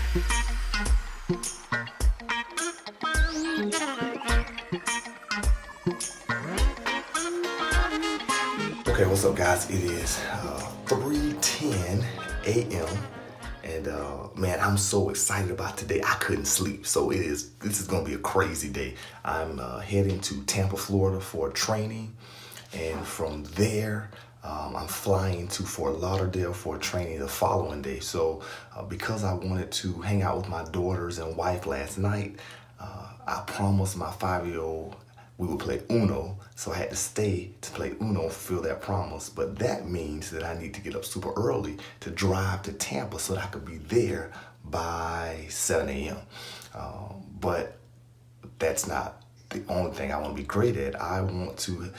Okay, what's up, guys? It is 3:10 a.m. and man, I'm so excited about today. I couldn't sleep, so this is gonna be a crazy day. I'm heading to Tampa, Florida for training, and from there I'm flying to Fort Lauderdale for training the following day. So because I wanted to hang out with my daughters and wife last night, I promised my 5-year-old we would play Uno, so I had to stay to play Uno and fulfill that promise. But that means that I need to get up super early to drive to Tampa so that I could be there by 7 a.m. But that's not the only thing I want to be great at. I want to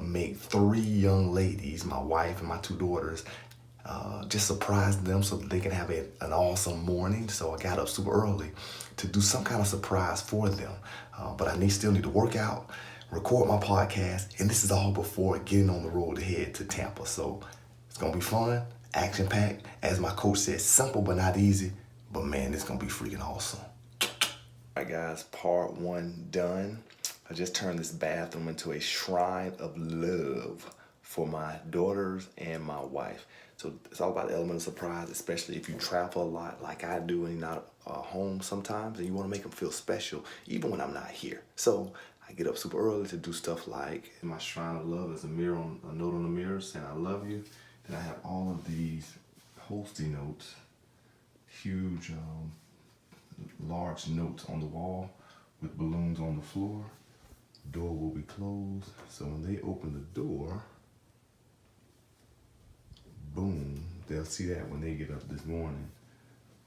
make 3 young ladies, my wife and my 2 daughters, just surprise them so that they can have an awesome morning. So I got up super early to do some kind of surprise for them. But I still need to work out, record my podcast, and this is all before getting on the road to head to Tampa. So it's gonna be fun, action-packed. As my coach said, simple but not easy. But man, it's gonna be freaking awesome. All right, guys, part 1 done. I just turned this bathroom into a shrine of love for my daughters and my wife. So it's all about the element of surprise, especially if you travel a lot like I do and you're not home sometimes, and you want to make them feel special even when I'm not here. So I get up super early to do stuff like, in my shrine of love, there's a note on the mirror saying I love you. Then I have all of these Post-it notes, huge, large notes on the wall with balloons on the floor. Door will be closed, so when they open the door, boom, they'll see that when they get up this morning.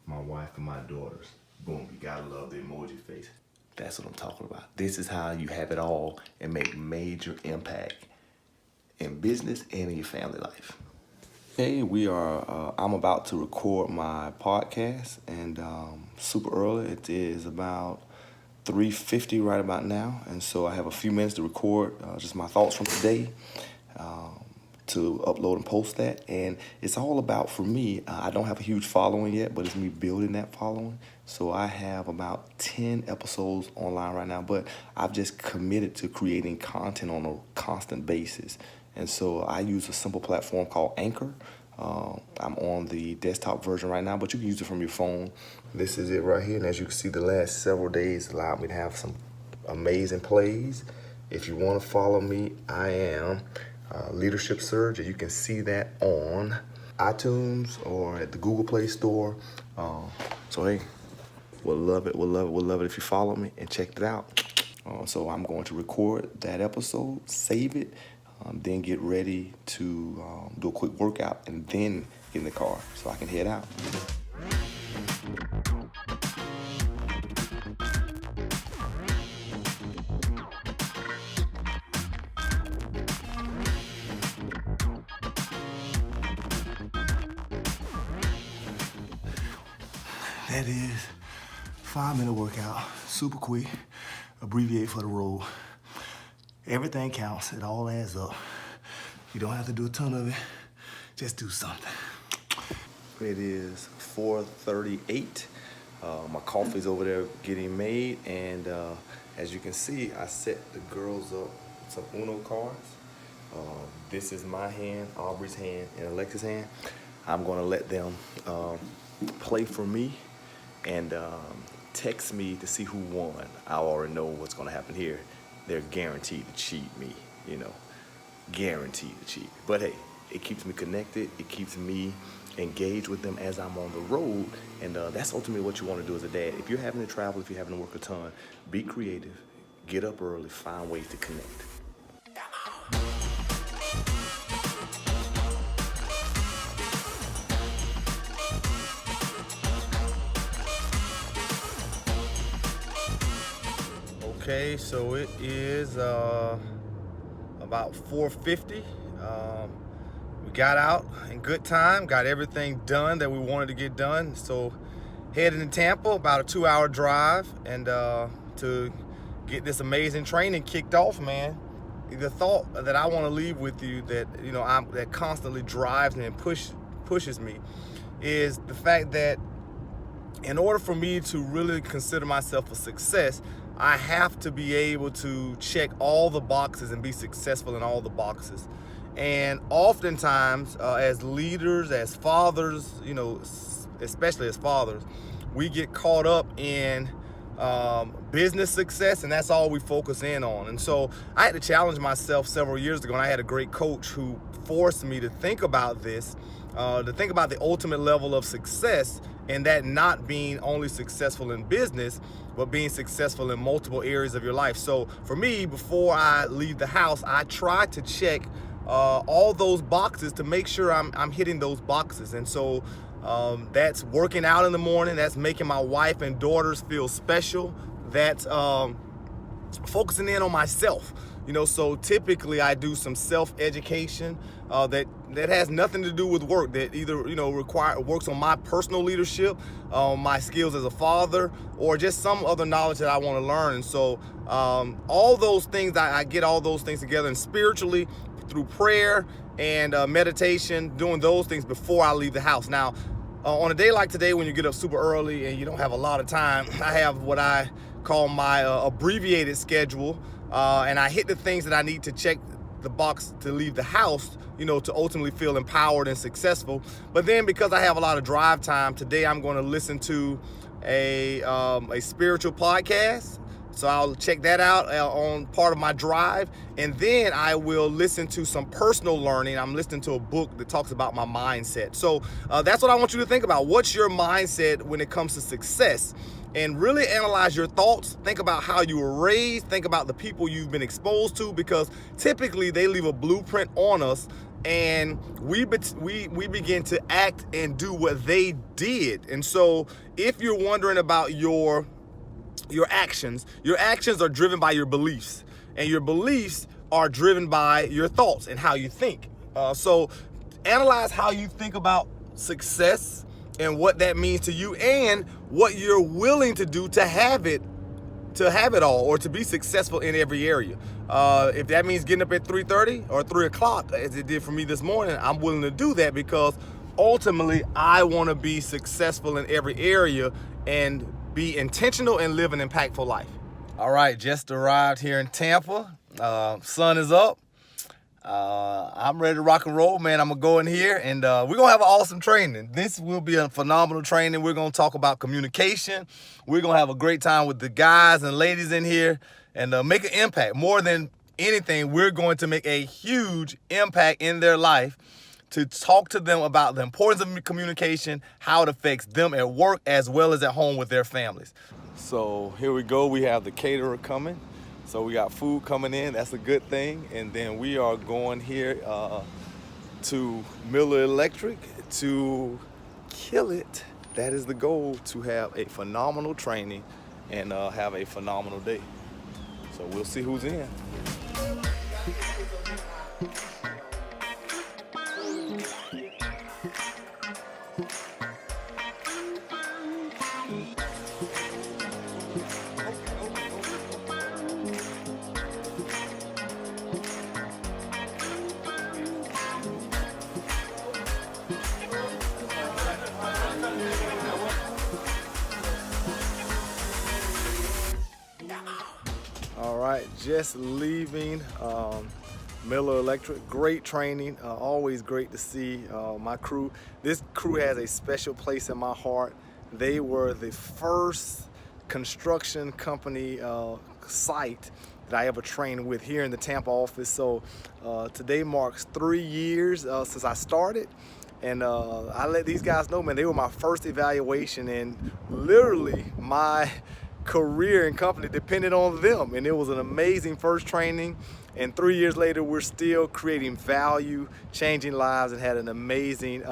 My wife and my daughters. Boom, you gotta love the emoji face. That's what I'm talking about. This is how you have it all and make major impact in business and in your family life. Hey, I'm about to record my podcast, and super early. It is about 3:50 right about now, and so I have a few minutes to record just my thoughts from today, to upload and post that. And it's all about, for me, I don't have a huge following yet, but it's me building that following. So I have about 10 episodes online right now, but I've just committed to creating content on a constant basis. And so I use a simple platform called Anchor. I'm on the desktop version right now, but you can use it from your phone. This is it right here, and as you can see, the last several days allowed me to have some amazing plays. If you want to follow me, I am Leadership Surge, and you can see that on iTunes or at the Google Play Store. So hey, we'll love it if you follow me and check it out. So I'm going to record that episode, save it, then get ready to do a quick workout, and then get in the car so I can head out. That is 5-minute workout, super quick, abbreviate for the road. Everything counts, it all adds up. You don't have to do a ton of it, just do something. It is 4:38. My coffee's over there getting made, and as you can see, I set the girls up some Uno cards. This is my hand, Aubrey's hand, and Alexis' hand. I'm gonna let them play for me and text me to see who won. I already know what's gonna happen here. They're guaranteed to cheat me, guaranteed to cheat. But hey, it keeps me connected. It keeps me engaged with them as I'm on the road. And that's ultimately what you want to do as a dad. If you're having to travel, if you're having to work a ton, be creative, get up early, find ways to connect. Okay, so it is about 4:50. We got out in good time, got everything done that we wanted to get done. So heading to Tampa, about a 2-hour drive, and to get this amazing training kicked off, man. The thought that I want to leave with you that that constantly drives me and pushes me is the fact that in order for me to really consider myself a success, I have to be able to check all the boxes and be successful in all the boxes. And oftentimes, as leaders, as fathers, especially as fathers, we get caught up in business success, and that's all we focus in on. And so I had to challenge myself several years ago, and I had a great coach who forced me to think about this, to think about the ultimate level of success, and that not being only successful in business, but being successful in multiple areas of your life. So for me, before I leave the house, I try to check all those boxes to make sure I'm hitting those boxes. And so that's working out in the morning, that's making my wife and daughters feel special, that's focusing in on myself. So typically I do some self-education that has nothing to do with work, that either works on my personal leadership, my skills as a father, or just some other knowledge that I want to learn. And so all those things, I get all those things together, and spiritually through prayer and meditation, doing those things before I leave the house. Now, on a day like today, when you get up super early and you don't have a lot of time, I have what I call my abbreviated schedule, and I hit the things that I need to check the box to leave the house, to ultimately feel empowered and successful. But then, because I have a lot of drive time, today I'm going to listen to a spiritual podcast. So I'll check that out on part of my drive. And then I will listen to some personal learning. I'm listening to a book that talks about my mindset. So that's what I want you to think about. What's your mindset when it comes to success? And really analyze your thoughts. Think about how you were raised. Think about the people you've been exposed to, because typically they leave a blueprint on us, and we begin to act and do what they did. And so if you're wondering about your actions are driven by your beliefs, and your beliefs are driven by your thoughts and how you think. So analyze how you think about success and what that means to you, and what you're willing to do to have it all, or to be successful in every area. If that means getting up at 3:30 or 3 o'clock, as it did for me this morning, I'm willing to do that, because ultimately I want to be successful in every area and be intentional and live an impactful life. All right, just arrived here in Tampa. Sun is up. I'm ready to rock and roll, man. I'm going to go in here, and we're going to have an awesome training. This will be a phenomenal training. We're going to talk about communication. We're going to have a great time with the guys and ladies in here, and make an impact. More than anything, we're going to make a huge impact in their life, to talk to them about the importance of communication, how it affects them at work as well as at home with their families. So here we go. We have the caterer coming. So we got food coming in. That's a good thing. And then we are going here to Miller Electric to kill it. That is the goal, to have a phenomenal training and have a phenomenal day. So we'll see who's in. All right, just leaving Miller Electric. Great training, always great to see my crew. This crew has a special place in my heart. They were the first construction company site that I ever trained with here in the Tampa office. So today marks 3 years since I started. And I let these guys know, man, they were my first evaluation, and literally my career and company depended on them. And it was an amazing first training, and 3 years later we're still creating value, changing lives, and had an amazing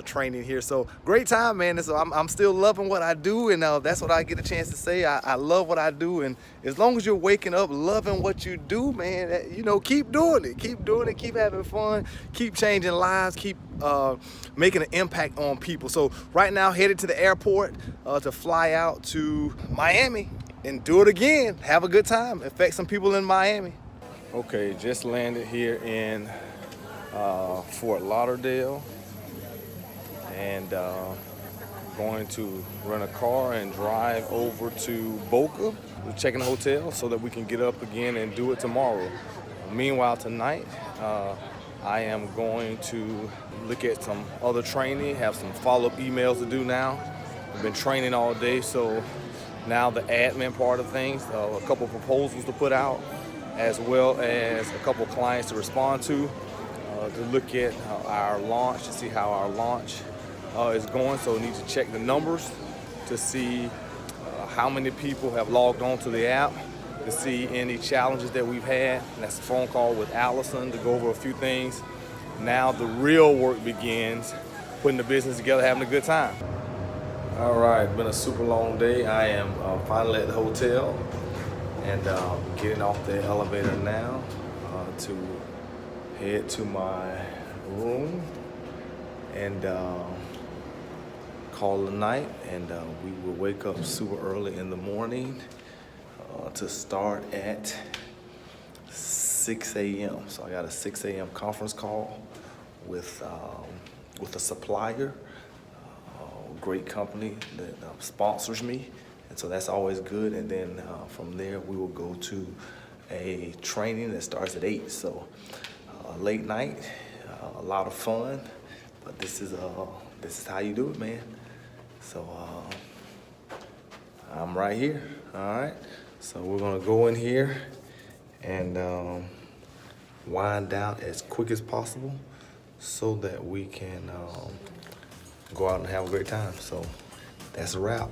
training here. So great time, man. And so I'm still loving what I do, and that's what I get a chance to say. I love what I do, and as long as you're waking up loving what you do, man, keep doing it, keep having fun, keep changing lives, keep making an impact on people. So right now, headed to the airport to fly out to Miami and do it again. Have a good time, affect some people in Miami. Okay, just landed here in Fort Lauderdale, and going to rent a car and drive over to Boca, check in the hotel so that we can get up again and do it tomorrow. Meanwhile, tonight, I am going to look at some other training, have some follow-up emails to do now. I've been training all day, so now the admin part of things, a couple proposals to put out, as well as a couple clients to respond to look at our launch, to see how our launch is going. So we need to check the numbers to see how many people have logged on to the app, to see any challenges that we've had. And that's a phone call with Allison to go over a few things. Now the real work begins, putting the business together, having a good time. All right, been a super long day. I am finally at the hotel and getting off the elevator now to head to my room and call it a night. And we will wake up super early in the morning to start at 6 a.m. So I got a 6 a.m. conference call with a supplier, a great company that sponsors me. And so that's always good. And then from there, we will go to a training that starts at 8. So late night, a lot of fun, but this is how you do it, man. So I'm right here. All right. So we're gonna go in here and wind down as quick as possible so that we can go out and have a great time. So that's a wrap.